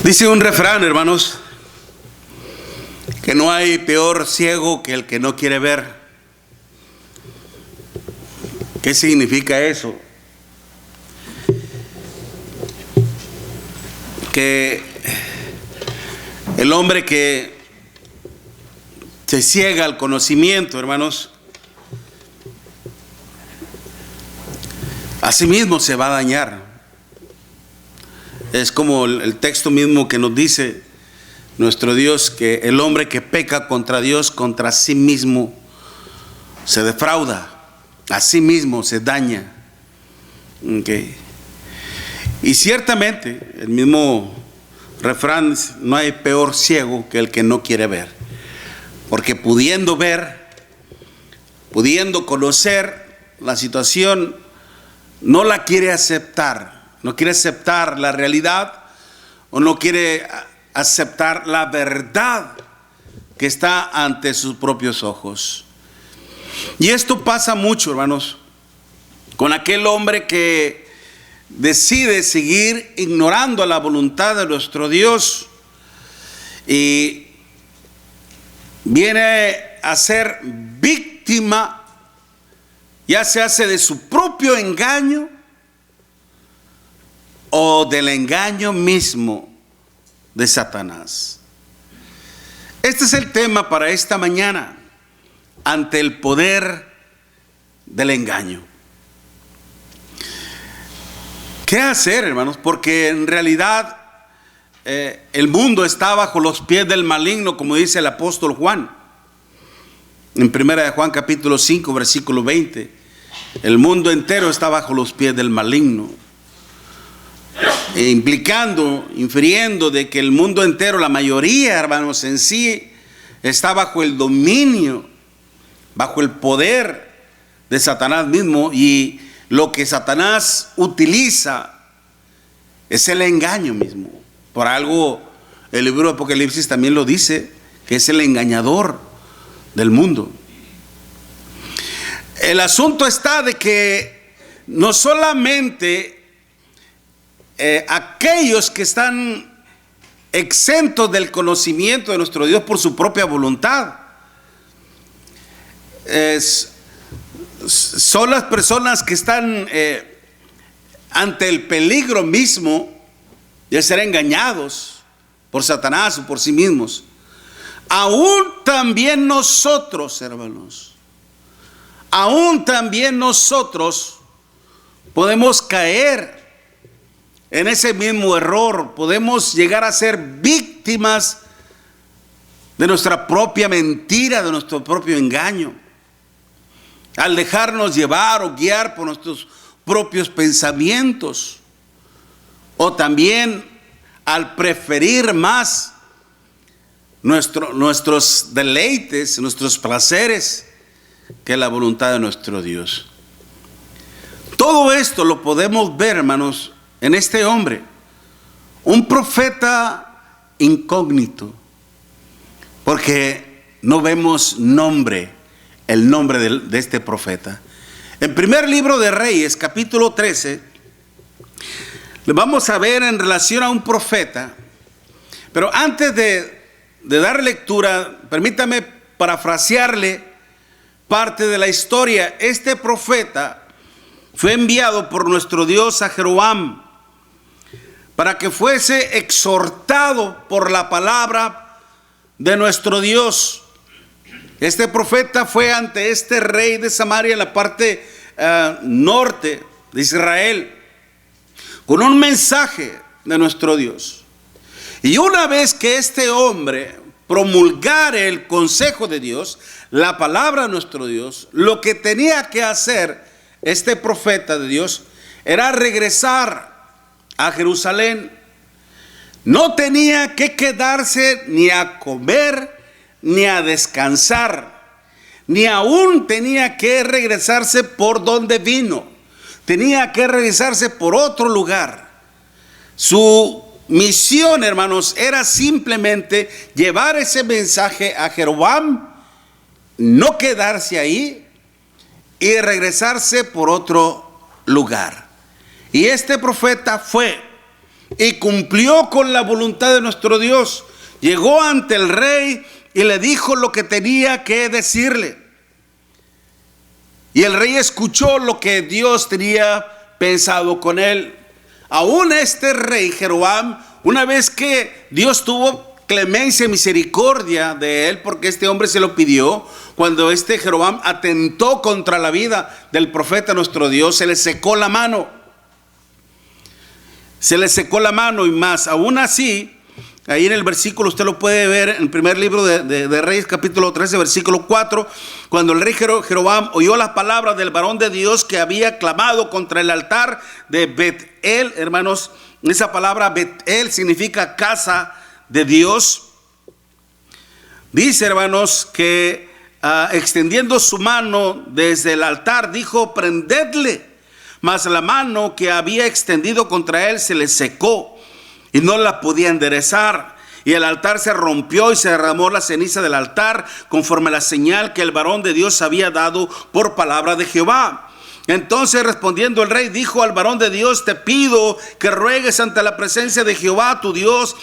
Dice un refrán, hermanos, que no hay peor ciego que el que no quiere ver. ¿Qué significa eso? Que el hombre que se ciega al conocimiento, hermanos, a sí mismo se va a dañar. Es como el texto mismo que nos dice nuestro Dios, que el hombre que peca contra Dios, contra sí mismo se defrauda, a sí mismo se daña. Okay. Y ciertamente el mismo refrán dice, no hay peor ciego que el que no quiere ver, porque pudiendo ver, pudiendo conocer la situación, no la quiere aceptar. No quiere aceptar la realidad o no quiere aceptar la verdad que está ante sus propios ojos. Y esto pasa mucho, hermanos, con aquel hombre que decide seguir ignorando la voluntad de nuestro Dios y viene a ser víctima, ya se hace de su propio engaño o del engaño mismo de Satanás. Este es el tema para esta mañana, ante el poder del engaño. ¿Qué hacer, hermanos? Porque en realidad el mundo está bajo los pies del maligno, como dice el apóstol Juan. En 1 de Juan capítulo 5, versículo 20. El mundo entero está bajo los pies del maligno. Infiriendo de que el mundo entero, la mayoría, hermanos, en sí, está bajo el dominio, bajo el poder de Satanás mismo, y lo que Satanás utiliza es el engaño mismo. Por algo el libro de Apocalipsis también lo dice, que es el engañador del mundo. El asunto está de que no solamente aquellos que están exentos del conocimiento de nuestro Dios por su propia voluntad, son las personas que están ante el peligro mismo de ser engañados por Satanás o por sí mismos. Aún también nosotros, hermanos, aún también nosotros podemos caer en ese mismo error, podemos llegar a ser víctimas de nuestra propia mentira, de nuestro propio engaño, al dejarnos llevar o guiar por nuestros propios pensamientos, o también al preferir más nuestros deleites, nuestros placeres, que la voluntad de nuestro Dios. Todo esto lo podemos ver, hermanos, en este hombre, un profeta incógnito, porque no vemos el nombre de este profeta. En primer libro de Reyes, capítulo 13, le vamos a ver en relación a un profeta, pero antes de dar lectura, permítame parafrasearle parte de la historia. Este profeta fue enviado por nuestro Dios a Jeroboam para que fuese exhortado por la palabra de nuestro Dios. Este profeta fue ante este rey de Samaria, en la parte norte de Israel, con un mensaje de nuestro Dios. Y una vez que este hombre promulgara el consejo de Dios, la palabra de nuestro Dios, lo que tenía que hacer este profeta de Dios era regresar a Jerusalén. No tenía que quedarse ni a comer ni a descansar, ni aún tenía que regresarse por donde vino. Tenía que regresarse por otro lugar. Su misión, hermanos, era simplemente llevar ese mensaje a Jeroboam, no quedarse ahí y regresarse por otro lugar. Y este profeta fue y cumplió con la voluntad de nuestro Dios. Llegó ante el rey y le dijo lo que tenía que decirle. Y el rey escuchó lo que Dios tenía pensado con él. Aún este rey Jeroboam, una vez que Dios tuvo clemencia y misericordia de él, porque este hombre se lo pidió, cuando este Jeroboam atentó contra la vida del profeta nuestro Dios, se le secó la mano. Se le secó la mano y más. Aún así, ahí en el versículo, usted lo puede ver en el primer libro de Reyes, capítulo 13, versículo 4, cuando el rey Jeroboam oyó las palabras del varón de Dios que había clamado contra el altar de Bet-El, hermanos, esa palabra Bet-El significa casa de Dios. Dice, hermanos, que extendiendo su mano desde el altar, dijo: prendedle. Mas la mano que había extendido contra él se le secó y no la podía enderezar. Y el altar se rompió y se derramó la ceniza del altar, conforme a la señal que el varón de Dios había dado por palabra de Jehová. Entonces, respondiendo el rey, dijo al varón de Dios: te pido que ruegues ante la presencia de Jehová tu Dios,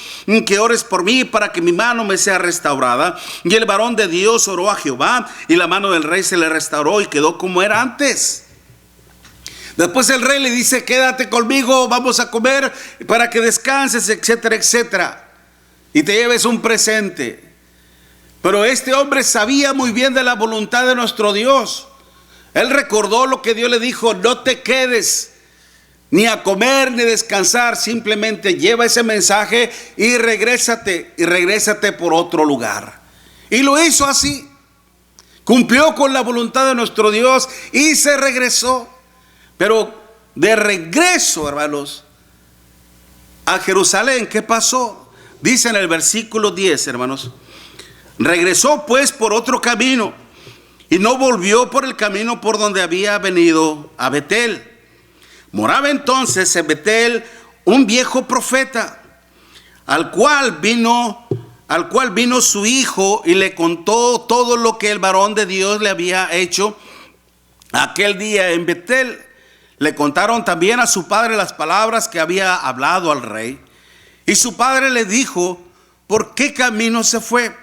que ores por mí para que mi mano me sea restaurada. Y el varón de Dios oró a Jehová, y la mano del rey se le restauró y quedó como era antes. Después el rey le dice: quédate conmigo, vamos a comer para que descanses, etcétera, etcétera, y te lleves un presente. Pero este hombre sabía muy bien de la voluntad de nuestro Dios. Él recordó lo que Dios le dijo: no te quedes ni a comer ni descansar, simplemente lleva ese mensaje y regrésate por otro lugar. Y lo hizo así, cumplió con la voluntad de nuestro Dios y se regresó. Pero de regreso, hermanos, a Jerusalén, ¿qué pasó? Dice en el versículo 10, hermanos: regresó pues por otro camino y no volvió por el camino por donde había venido a Bet-El. Moraba entonces en Bet-El un viejo profeta, al cual vino su hijo y le contó todo lo que el varón de Dios le había hecho aquel día en Bet-El. Le contaron también a su padre las palabras que había hablado al rey. Y su padre le dijo: ¿por qué camino se fue?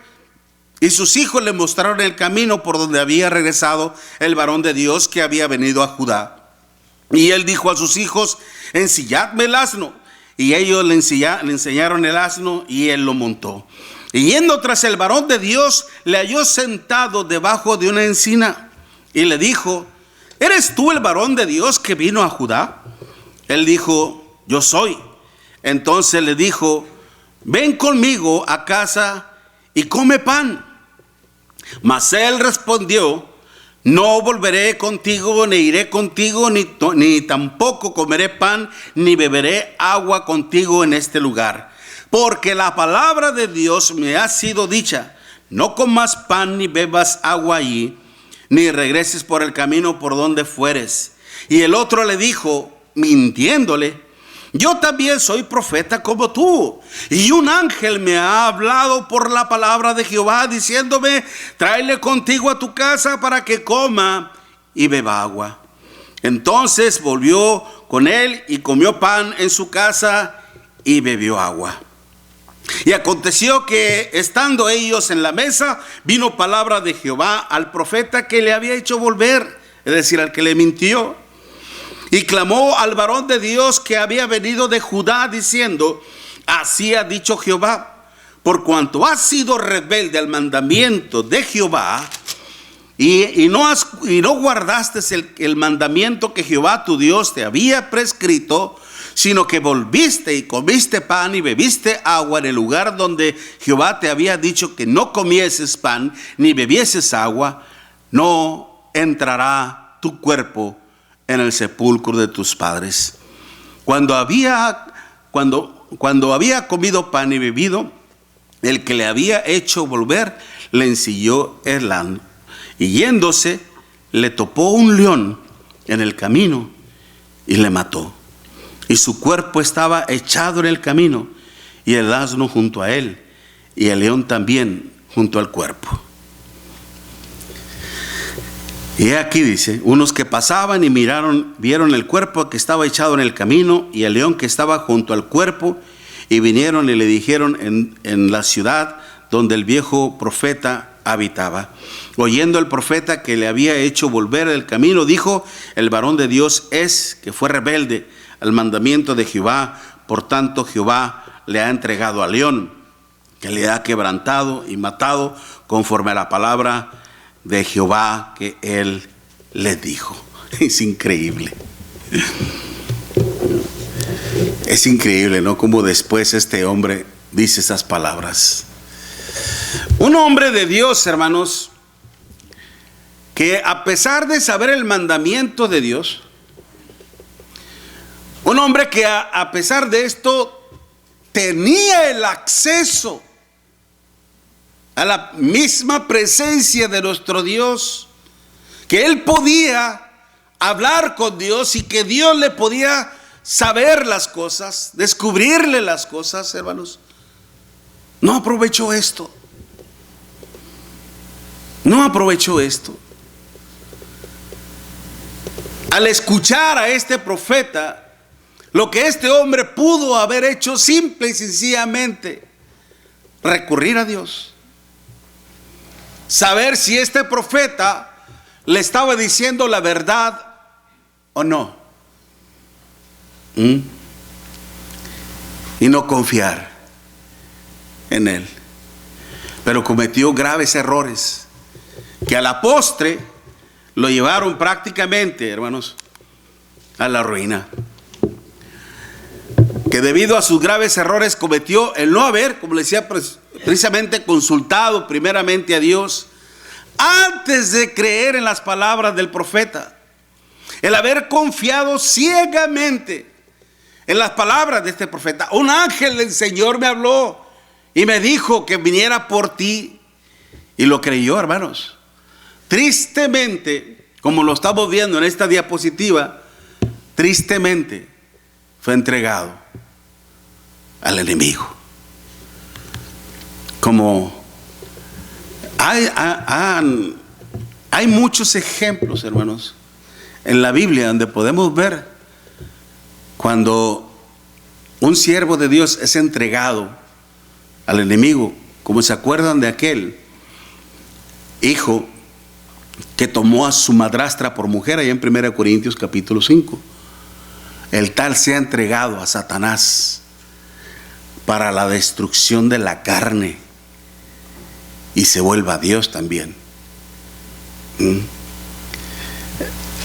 Y sus hijos le mostraron el camino por donde había regresado el varón de Dios que había venido a Judá. Y él dijo a sus hijos: ensilladme el asno. Y ellos le enseñaron el asno y él lo montó. Y yendo tras el varón de Dios, le halló sentado debajo de una encina. Y le dijo: ¿eres tú el varón de Dios que vino a Judá? Él dijo: yo soy. Entonces le dijo: ven conmigo a casa y come pan. Mas él respondió: no volveré contigo, ni iré contigo, ni tampoco comeré pan, ni beberé agua contigo en este lugar. Porque la palabra de Dios me ha sido dicha: no comas pan ni bebas agua allí, ni regreses por el camino por donde fueres. Y el otro le dijo, mintiéndole: yo también soy profeta como tú, y un ángel me ha hablado por la palabra de Jehová, diciéndome: tráele contigo a tu casa para que coma y beba agua. Entonces volvió con él y comió pan en su casa y bebió agua. Y aconteció que, estando ellos en la mesa, vino palabra de Jehová al profeta que le había hecho volver, es decir, al que le mintió. Y clamó al varón de Dios que había venido de Judá, diciendo: así ha dicho Jehová, por cuanto has sido rebelde al mandamiento de Jehová, y no guardaste el mandamiento que Jehová tu Dios te había prescrito, sino que volviste y comiste pan y bebiste agua en el lugar donde Jehová te había dicho que no comieses pan ni bebieses agua, no entrará tu cuerpo en el sepulcro de tus padres. Cuando había comido pan y bebido, el que le había hecho volver le ensilló el asno, y yéndose le topó un león en el camino y le mató. Y su cuerpo estaba echado en el camino, y el asno junto a él, y el león también junto al cuerpo. Y aquí dice, unos que pasaban y vieron el cuerpo que estaba echado en el camino y el león que estaba junto al cuerpo, y vinieron y le dijeron en la ciudad donde el viejo profeta habitaba. Oyendo el profeta que le había hecho volver del camino, dijo, el varón de Dios es que fue rebelde al mandamiento de Jehová, por tanto Jehová le ha entregado al león, que le ha quebrantado y matado conforme a la palabra de Jehová que él le dijo. Es increíble. Es increíble, ¿no? Como después este hombre dice esas palabras. Un hombre de Dios, hermanos, que a pesar de saber el mandamiento de Dios, un hombre que a pesar de esto tenía el acceso a la misma presencia de nuestro Dios, que él podía hablar con Dios y que Dios le podía saber las cosas, descubrirle las cosas, hermanos, no aprovechó esto. No aprovechó esto. Al escuchar a este profeta, lo que este hombre pudo haber hecho simple y sencillamente, recurrir a Dios. Saber si este profeta le estaba diciendo la verdad o no. Y no confiar en él. Pero cometió graves errores que a la postre lo llevaron prácticamente, hermanos, a la ruina. Que debido a sus graves errores cometió el no haber, como le decía, precisamente consultado primeramente a Dios antes de creer en las palabras del profeta. El haber confiado ciegamente en las palabras de este profeta. Un ángel del Señor me habló y me dijo que viniera por ti. Y lo creyó, hermanos. Tristemente, como lo estamos viendo en esta diapositiva, tristemente fue entregado al enemigo. Como hay muchos ejemplos, hermanos, en la Biblia donde podemos ver cuando un siervo de Dios es entregado al enemigo, como se acuerdan de aquel hijo que tomó a su madrastra por mujer, allá en 1 Corintios capítulo 5. El tal sea entregado a Satanás para la destrucción de la carne y se vuelva a Dios también.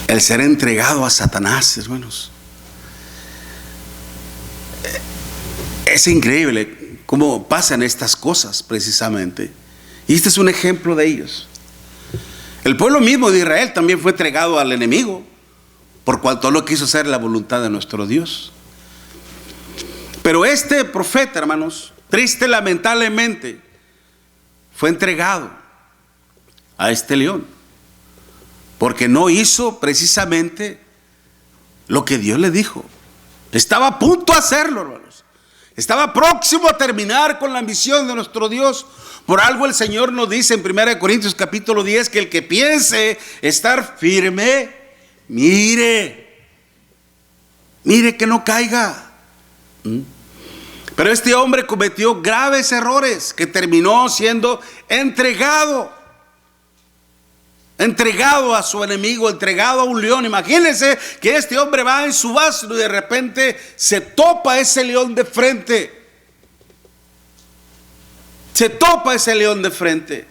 El ser entregado a Satanás, hermanos. Es increíble cómo pasan estas cosas precisamente. Y este es un ejemplo de ellos. El pueblo mismo de Israel también fue entregado al enemigo, por cuanto no quiso hacer la voluntad de nuestro Dios. Pero este profeta, hermanos, triste lamentablemente, fue entregado a este león, porque no hizo precisamente lo que Dios le dijo. Estaba a punto de hacerlo, hermanos. Estaba próximo a terminar con la misión de nuestro Dios. Por algo el Señor nos dice en 1 Corintios capítulo 10 que el que piense estar firme, mire que no caiga. Pero este hombre cometió graves errores que terminó siendo entregado a su enemigo, entregado a un león. Imagínense que este hombre va en su asno y de repente se topa ese león de frente. Se topa ese león de frente.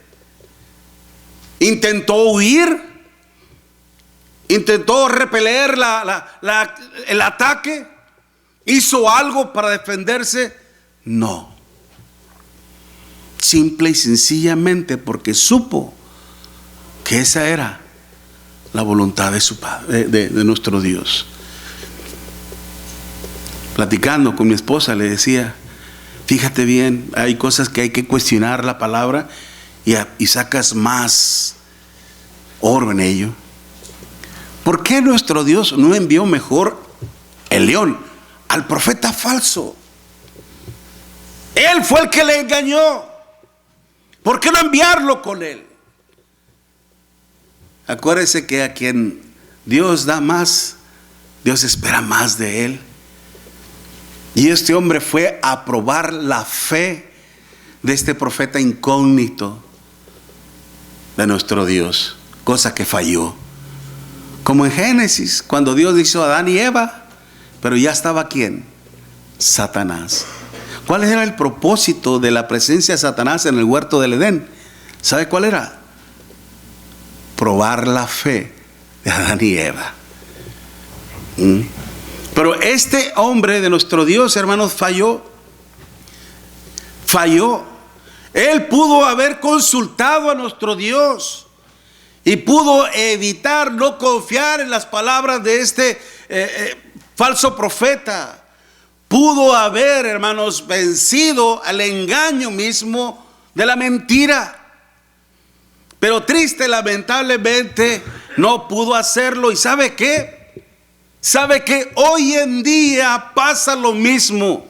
Intentó huir, intentó repeler el ataque, hizo algo para defenderse. No. Simple y sencillamente porque supo que esa era la voluntad de su Padre, de nuestro Dios. Platicando con mi esposa le decía, fíjate bien, hay cosas que hay que cuestionar la palabra y sacas más oro en ello. ¿Por qué nuestro Dios no envió mejor el león al profeta falso? Él fue el que le engañó. ¿Por qué no enviarlo con él? Acuérdese que a quien Dios da más, Dios espera más de él. Y este hombre fue a probar la fe de este profeta incógnito de nuestro Dios, cosa que falló. Como en Génesis, cuando Dios hizo a Adán y Eva, pero ya estaba ¿quién? Satanás. ¿Cuál era el propósito de la presencia de Satanás en el huerto del Edén? ¿Sabe cuál era? Probar la fe de Adán y Eva. Pero este hombre de nuestro Dios, hermanos, falló. Él pudo haber consultado a nuestro Dios y pudo evitar no confiar en las palabras de este falso profeta. Pudo haber, hermanos, vencido al engaño mismo de la mentira. Pero triste, lamentablemente, no pudo hacerlo. ¿Y sabe qué? ¿Sabe que hoy en día pasa lo mismo?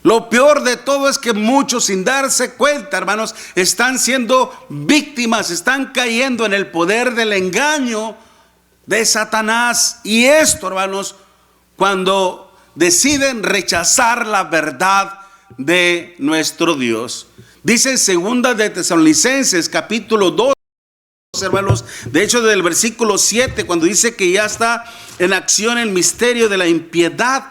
Lo peor de todo es que muchos, sin darse cuenta, hermanos, están siendo víctimas, están cayendo en el poder del engaño de Satanás. Y esto, hermanos, cuando deciden rechazar la verdad de nuestro Dios. Dice en 2 de Tesalonicenses capítulo 2, hermanos, de hecho del versículo 7, cuando dice que ya está en acción el misterio de la impiedad.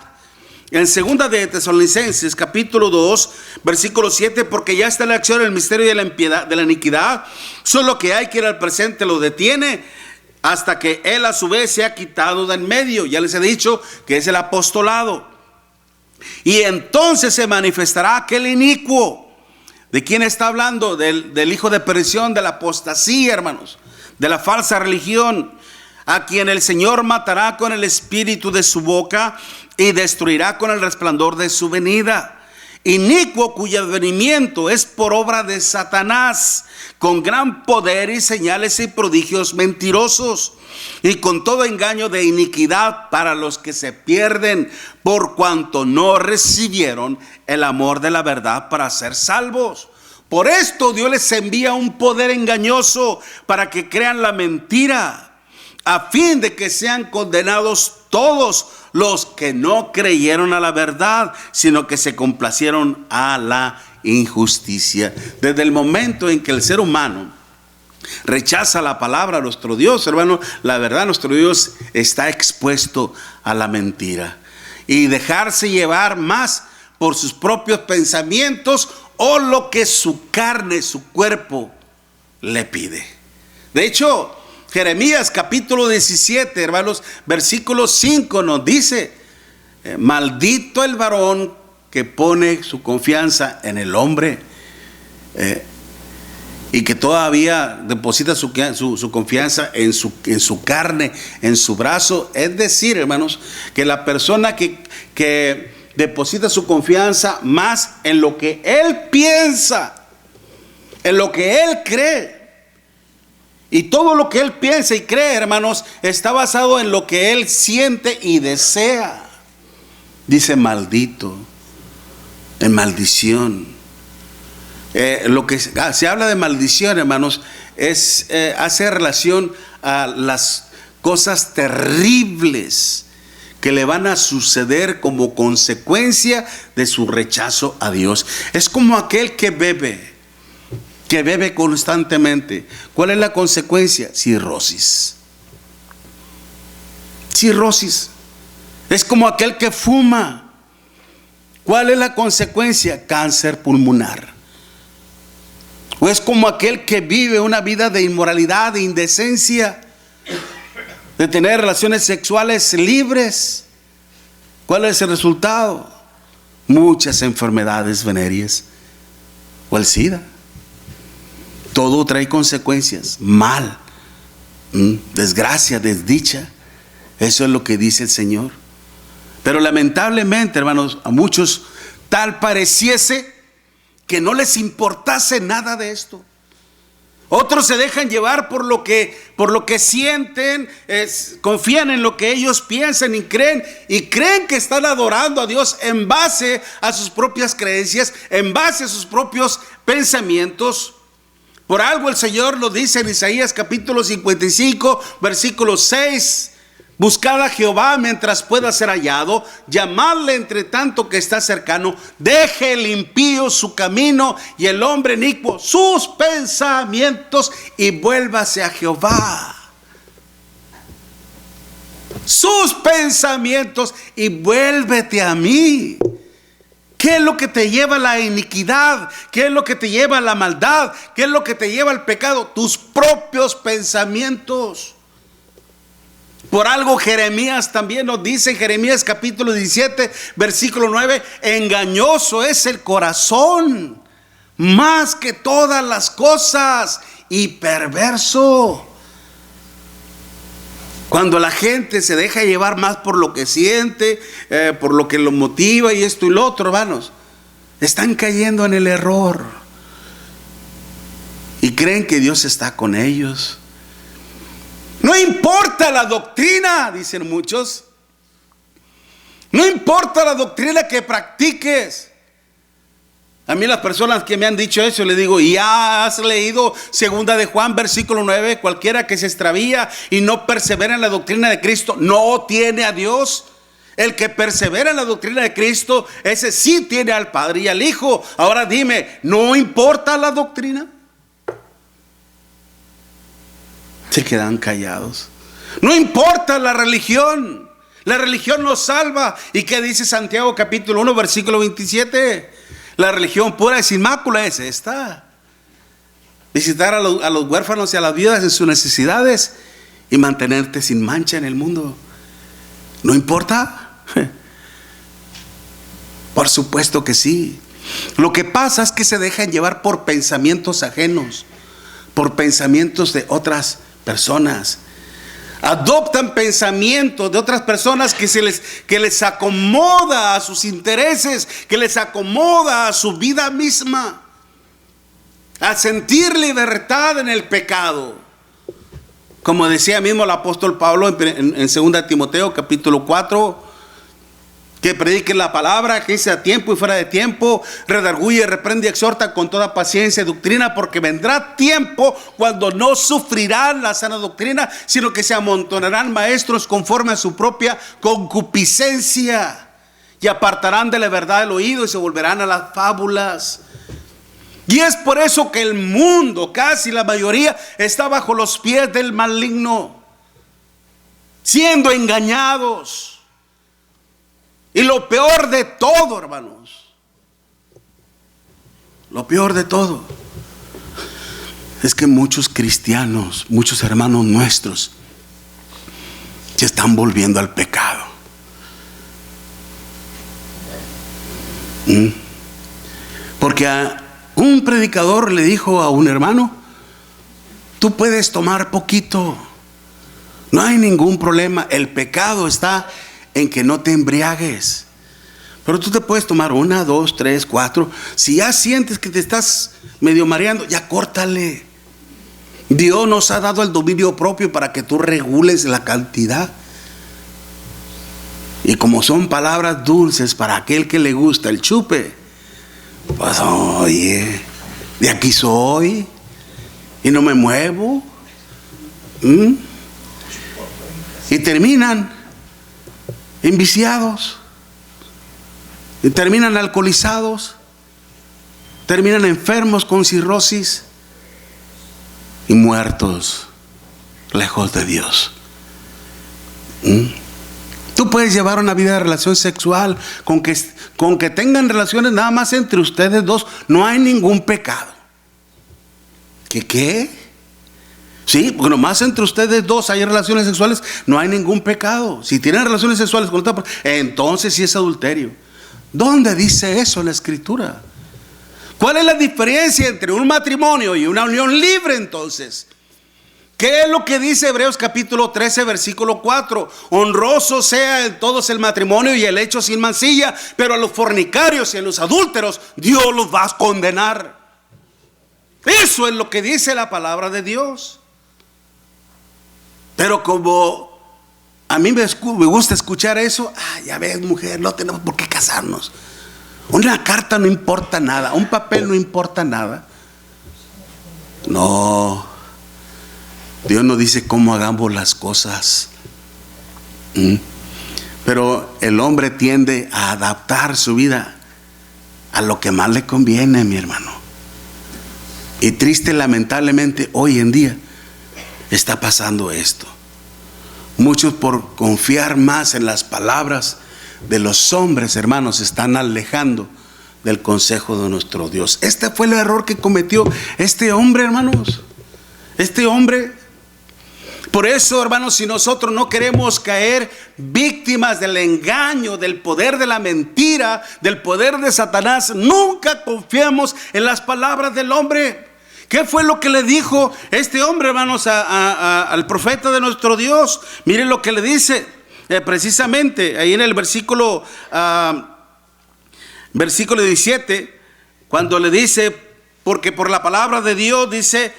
En 2 de Tesalonicenses capítulo 2 versículo 7, porque ya está en acción el misterio de la impiedad, de la iniquidad, solo que hay que ir al presente lo detiene hasta que él a su vez se ha quitado de en medio. Ya les he dicho que es el apostolado. Y entonces se manifestará aquel inicuo. ¿De quién está hablando? Del hijo de perdición, de la apostasía, hermanos, de la falsa religión, a quien el Señor matará con el espíritu de su boca y destruirá con el resplandor de su venida. Inicuo, cuyo advenimiento es por obra de Satanás, con gran poder y señales y prodigios mentirosos, y con todo engaño de iniquidad para los que se pierden, por cuanto no recibieron el amor de la verdad para ser salvos. Por esto Dios les envía un poder engañoso para que crean la mentira, a fin de que sean condenados todos los que no creyeron a la verdad, sino que se complacieron a la injusticia. Desde el momento en que el ser humano rechaza la palabra de nuestro Dios, hermano, la verdad, nuestro Dios está expuesto a la mentira y dejarse llevar más por sus propios pensamientos o lo que su carne, su cuerpo le pide. De hecho, Jeremías capítulo 17, hermanos, versículo 5 nos dice: maldito el varón que pone su confianza en el hombre y que todavía deposita su confianza en su carne, en su brazo. Es decir, hermanos, que la persona que deposita su confianza más en lo que él piensa, en lo que él cree. Y todo lo que él piensa y cree, hermanos, está basado en lo que él siente y desea. Dice maldito, en maldición. Lo que se habla de maldición, hermanos, hace relación a las cosas terribles que le van a suceder como consecuencia de su rechazo a Dios. Es como aquel que bebe constantemente. ¿Cuál es la consecuencia? Cirrosis. Es como aquel que fuma. ¿Cuál es la consecuencia? Cáncer pulmonar. O es como aquel que vive una vida de inmoralidad, de indecencia, de tener relaciones sexuales libres. ¿Cuál es el resultado? Muchas enfermedades venéreas o el SIDA. Todo trae consecuencias, mal, desgracia, desdicha. Eso es lo que dice el Señor. Pero lamentablemente, hermanos, a muchos tal pareciese que no les importase nada de esto. Otros se dejan llevar por lo que sienten, confían en lo que ellos piensan y creen que están adorando a Dios en base a sus propias creencias, en base a sus propios pensamientos. Por algo el Señor lo dice en Isaías capítulo 55, versículo 6. Buscad a Jehová mientras pueda ser hallado, llamadle entre tanto que está cercano. Deje el impío su camino y el hombre inicuo sus pensamientos, y vuélvase a Jehová. Sus pensamientos, y vuélvete a mí. ¿Qué es lo que te lleva a la iniquidad? ¿Qué es lo que te lleva a la maldad? ¿Qué es lo que te lleva al pecado? Tus propios pensamientos. Por algo Jeremías también nos dice en Jeremías capítulo 17, versículo 9, engañoso es el corazón más que todas las cosas y perverso. Cuando la gente se deja llevar más por lo que siente, por lo que lo motiva y esto y lo otro, hermanos, están cayendo en el error y creen que Dios está con ellos. No importa la doctrina, dicen muchos. No importa la doctrina que practiques. A mí las personas que me han dicho eso, le digo, ¿ya has leído 2 de Juan, versículo 9? Cualquiera que se extravía y no persevera en la doctrina de Cristo, no tiene a Dios. El que persevera en la doctrina de Cristo, ese sí tiene al Padre y al Hijo. Ahora dime, ¿no importa la doctrina? Se quedan callados. No importa la religión nos salva. ¿Y qué dice Santiago capítulo 1 versículo 27? La religión pura y sin mácula es esta: visitar a los huérfanos y a las viudas en sus necesidades y mantenerte sin mancha en el mundo. ¿No importa? Por supuesto que sí. Lo que pasa es que se dejan llevar por pensamientos ajenos, por pensamientos de otras personas. Adoptan pensamientos de otras personas que les acomoda a sus intereses, que les acomoda a su vida misma, a sentir libertad en el pecado. Como decía mismo el apóstol Pablo en 2 Timoteo capítulo 4, que predique la palabra, que dice a tiempo y fuera de tiempo, redarguye, reprende y exhorta con toda paciencia y doctrina, porque vendrá tiempo cuando no sufrirán la sana doctrina, sino que se amontonarán maestros conforme a su propia concupiscencia, y apartarán de la verdad el oído y se volverán a las fábulas. Y es por eso que el mundo, casi la mayoría, está bajo los pies del maligno, siendo engañados. Y lo peor de todo, hermanos, lo peor de todo es que muchos cristianos, muchos hermanos nuestros, se están volviendo al pecado. Porque a un predicador le dijo a un hermano: tú puedes tomar poquito, no hay ningún problema, el pecado está en que no te embriagues, pero tú te puedes tomar 1, 2, 3, 4. Si ya sientes que te estás medio mareando, ya córtale. Dios nos ha dado el dominio propio para que tú regules la cantidad. Y como son palabras dulces para aquel que le gusta el chupe, pues oye, de aquí soy y no me muevo. Y terminan enviciados, y terminan alcoholizados, terminan enfermos con cirrosis y muertos lejos de Dios. Tú puedes llevar una vida de relación sexual con que tengan relaciones nada más entre ustedes dos, no hay ningún pecado. ¿Qué? Sí, porque nomás entre ustedes dos hay relaciones sexuales, no hay ningún pecado. Si tienen relaciones sexuales con otra persona, entonces sí es adulterio. ¿Dónde dice eso en la Escritura? ¿Cuál es la diferencia entre un matrimonio y una unión libre entonces? ¿Qué es lo que dice Hebreos capítulo 13 versículo 4? Honroso sea en todos el matrimonio y el hecho sin mancilla, pero a los fornicarios y a los adúlteros Dios los va a condenar. Eso es lo que dice la palabra de Dios. Pero como a mí me gusta escuchar eso, ya ves, mujer, no tenemos por qué casarnos. Una carta no importa nada, un papel no importa nada. No, Dios nos dice cómo hagamos las cosas. Pero el hombre tiende a adaptar su vida a lo que más le conviene, mi hermano. Y triste, lamentablemente, hoy en día está pasando esto. Muchos, por confiar más en las palabras de los hombres, hermanos, se están alejando del consejo de nuestro Dios. Este fue el error que cometió este hombre, hermanos. Este hombre. Por eso, hermanos, si nosotros no queremos caer víctimas del engaño, del poder de la mentira, del poder de Satanás, nunca confiemos en las palabras del hombre. ¿Qué fue lo que le dijo este hombre, hermanos, al profeta de nuestro Dios? Miren lo que le dice, precisamente ahí en el versículo 17, cuando le dice: porque por la palabra de Dios dice,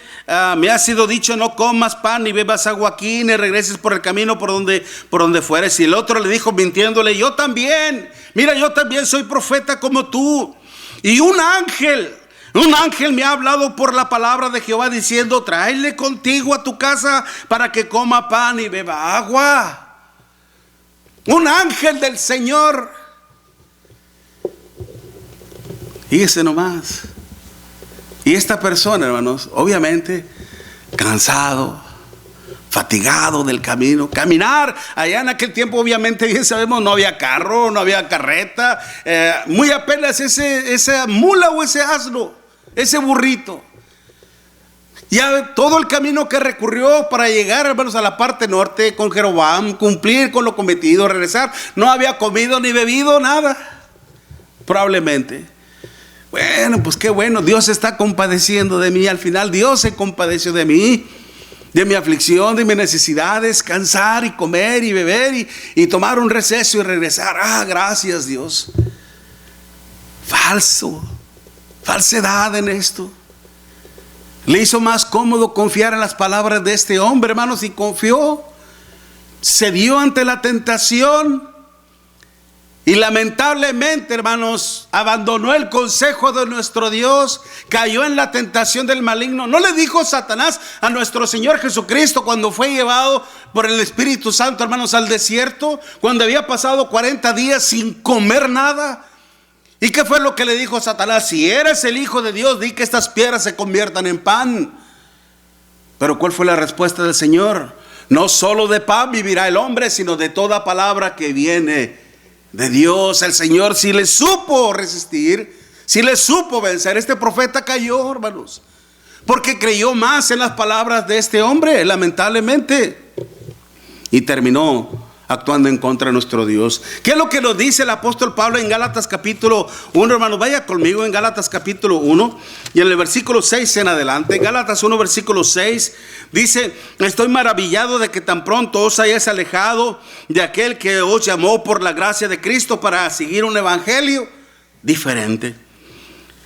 me ha sido dicho, no comas pan ni bebas agua aquí, ni regreses por el camino por donde fueres. Y el otro le dijo, mintiéndole: yo también soy profeta como tú. Y un ángel me ha hablado por la palabra de Jehová diciendo: tráele contigo a tu casa para que coma pan y beba agua. Un ángel del Señor. Fíjese nomás. Y esta persona, hermanos, obviamente cansado, fatigado del camino. Caminar allá en aquel tiempo, obviamente, bien sabemos, no había carro, no había carreta, muy apenas esa mula o ese asno, ese burrito. Ya todo el camino que recorrió para llegar, hermanos, a la parte norte con Jeroboam, cumplir con lo cometido, regresar, no había comido ni bebido nada, probablemente. Bueno, pues qué bueno, Dios se está compadeciendo de mí. Al final Dios se compadeció de mí, de mi aflicción, de mis necesidades, cansar y comer y beber y tomar un receso y regresar. Gracias, Dios. Falsedad en esto. Le hizo más cómodo confiar en las palabras de este hombre, hermanos, y confió. Cedió ante la tentación. Y lamentablemente, hermanos, abandonó el consejo de nuestro Dios, cayó en la tentación del maligno. ¿No le dijo Satanás a nuestro Señor Jesucristo cuando fue llevado por el Espíritu Santo, hermanos, al desierto, cuando había pasado 40 días sin comer nada? ¿Y qué fue lo que le dijo Satanás? Si eres el Hijo de Dios, di que estas piedras se conviertan en pan. Pero ¿cuál fue la respuesta del Señor? No solo de pan vivirá el hombre, sino de toda palabra que viene de Dios. El Señor sí le supo resistir, sí le supo vencer. Este profeta cayó, hermanos, porque creyó más en las palabras de este hombre, lamentablemente, y terminó actuando en contra de nuestro Dios. ¿Qué es lo que nos dice el apóstol Pablo en Gálatas capítulo 1, hermanos? Vaya conmigo en Gálatas capítulo 1 y en el versículo 6 en adelante. En Gálatas 1 versículo 6 dice: estoy maravillado de que tan pronto os hayáis alejado de aquel que os llamó por la gracia de Cristo para seguir un evangelio diferente.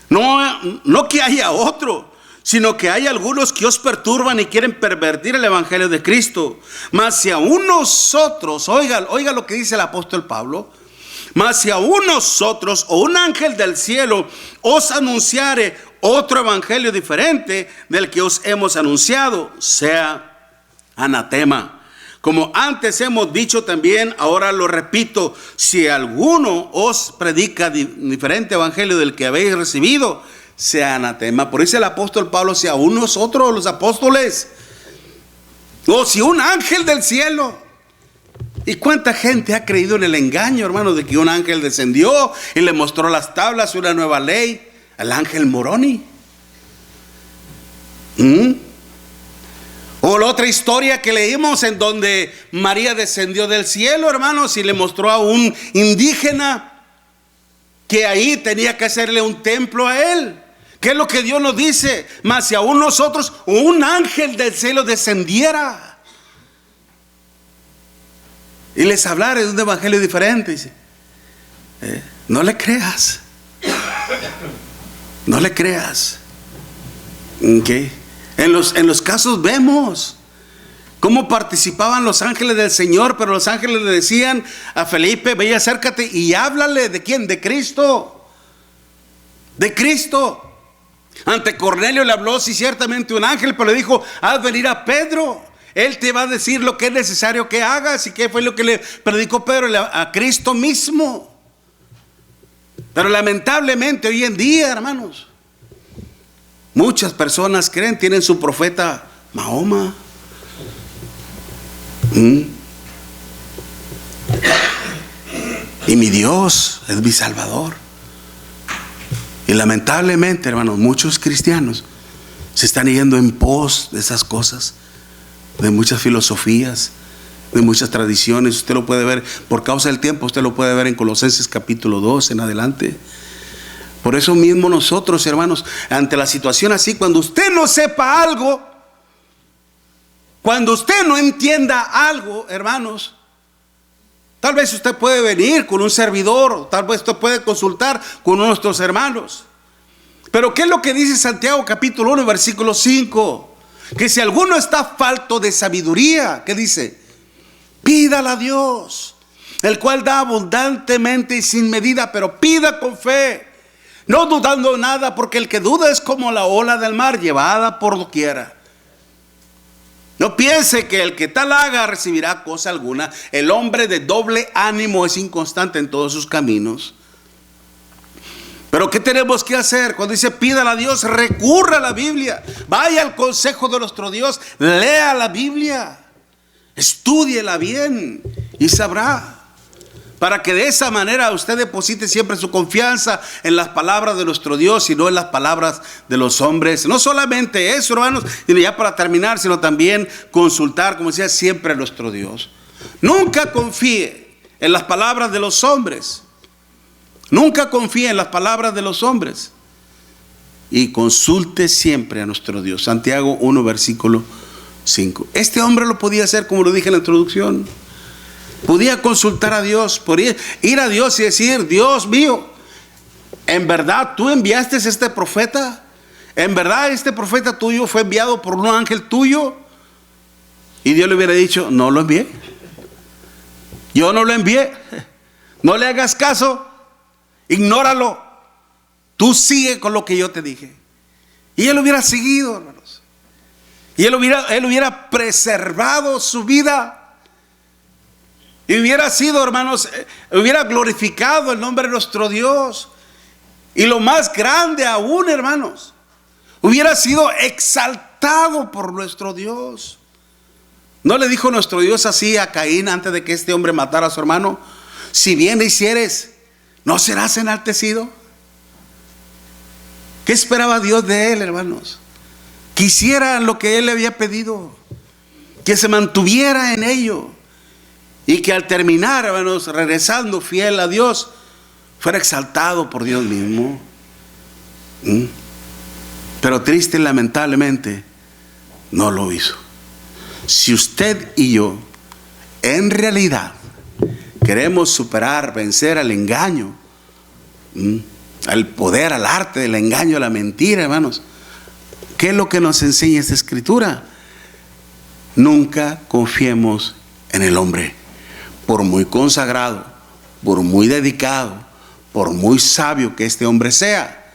No que haya otro, sino que hay algunos que os perturban y quieren pervertir el evangelio de Cristo. Mas si aún nosotros, oiga lo que dice el apóstol Pablo, mas si aún nosotros o un ángel del cielo os anunciare otro evangelio diferente del que os hemos anunciado, sea anatema. Como antes hemos dicho también, ahora lo repito: si alguno os predica diferente evangelio del que habéis recibido, sea anatema. Por eso el apóstol Pablo: si aún nosotros los apóstoles, o si un ángel del cielo. ¿Y cuánta gente ha creído en el engaño, hermano, de que un ángel descendió y le mostró las tablas, una nueva ley? El ángel Moroni. O la otra historia que leímos en donde María descendió del cielo, hermanos, y le mostró a un indígena que ahí tenía que hacerle un templo a él. ¿Qué es lo que Dios nos dice? Mas si aún nosotros o un ángel del cielo descendiera y les hablara de un evangelio diferente, dice, no le creas. No le creas. ¿Okay? En los casos vemos cómo participaban los ángeles del Señor, pero los ángeles le decían a Felipe: ve, acércate y háblale. ¿De quién? De Cristo. De Cristo. Ante Cornelio le habló, sí, ciertamente un ángel, pero le dijo: haz venir a Pedro. Él te va a decir lo que es necesario que hagas. ¿Y qué fue lo que le predicó Pedro? A Cristo mismo. Pero lamentablemente hoy en día, hermanos, muchas personas creen, tienen su profeta Mahoma. Y mi Dios es mi Salvador. Y lamentablemente, hermanos, muchos cristianos se están yendo en pos de esas cosas, de muchas filosofías, de muchas tradiciones. Usted lo puede ver, por causa del tiempo, usted lo puede ver en Colosenses capítulo 2 en adelante. Por eso mismo nosotros, hermanos, ante la situación así, cuando usted no sepa algo, cuando usted no entienda algo, hermanos, tal vez usted puede venir con un servidor, tal vez usted puede consultar con uno de nuestros hermanos. Pero ¿qué es lo que dice Santiago capítulo 1 versículo 5? Que si alguno está falto de sabiduría, ¿qué dice? Pídala a Dios, el cual da abundantemente y sin medida, pero pida con fe, no dudando nada, porque el que duda es como la ola del mar, llevada por doquiera. No piense que el que tal haga recibirá cosa alguna. El hombre de doble ánimo es inconstante en todos sus caminos. Pero ¿qué tenemos que hacer? Cuando dice pídala a Dios, recurra a la Biblia. Vaya al consejo de nuestro Dios. Lea la Biblia. Estúdiela bien y sabrá. Para que de esa manera usted deposite siempre su confianza en las palabras de nuestro Dios y no en las palabras de los hombres. No solamente eso, hermanos, y ya para terminar, sino también consultar, como decía, siempre a nuestro Dios. Nunca confíe en las palabras de los hombres. Nunca confíe en las palabras de los hombres. Y consulte siempre a nuestro Dios. Santiago 1, versículo 5. Este hombre lo podía hacer, como lo dije en la introducción. Podía consultar a Dios, podía ir a Dios y decir: Dios mío, ¿en verdad tú enviaste a este profeta? ¿En verdad este profeta tuyo fue enviado por un ángel tuyo? Y Dios le hubiera dicho: no lo envié. Yo no lo envié. No le hagas caso. Ignóralo. Tú sigue con lo que yo te dije. Y él hubiera seguido, hermanos. Y él hubiera preservado su vida. Y hubiera sido, hermanos, hubiera glorificado el nombre de nuestro Dios. Y lo más grande aún, hermanos, hubiera sido exaltado por nuestro Dios. ¿No le dijo nuestro Dios así a Caín antes de que este hombre matara a su hermano? Si bien hicieres, ¿no serás enaltecido? ¿Qué esperaba Dios de él, hermanos? Que hiciera lo que él le había pedido, que se mantuviera en ello. Y que al terminar, hermanos, regresando fiel a Dios, fuera exaltado por Dios mismo. Pero triste y lamentablemente no lo hizo. Si usted y yo en realidad queremos superar, vencer al engaño, al poder, al arte del engaño, a la mentira, hermanos, ¿qué es lo que nos enseña esta escritura? Nunca confiemos en el hombre. Por muy consagrado, por muy dedicado, por muy sabio que este hombre sea,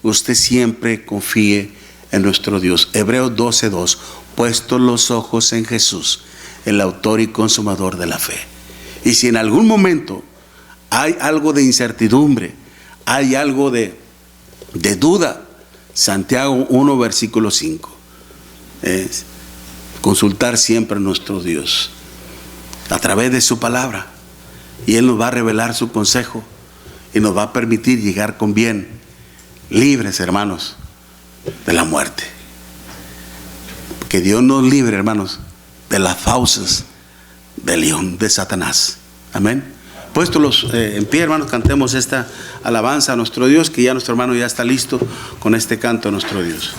usted siempre confíe en nuestro Dios. Hebreos 12:2. Puestos los ojos en Jesús, el autor y consumador de la fe. Y si en algún momento hay algo de incertidumbre, hay algo de duda, Santiago 1, versículo 5. Es consultar siempre a nuestro Dios a través de su palabra, y Él nos va a revelar su consejo y nos va a permitir llegar con bien, libres, hermanos, de la muerte. Que Dios nos libre, hermanos, de las fauces del león de Satanás. Amén. Puestos en pie, hermanos, cantemos esta alabanza a nuestro Dios, que ya nuestro hermano ya está listo con este canto a nuestro Dios.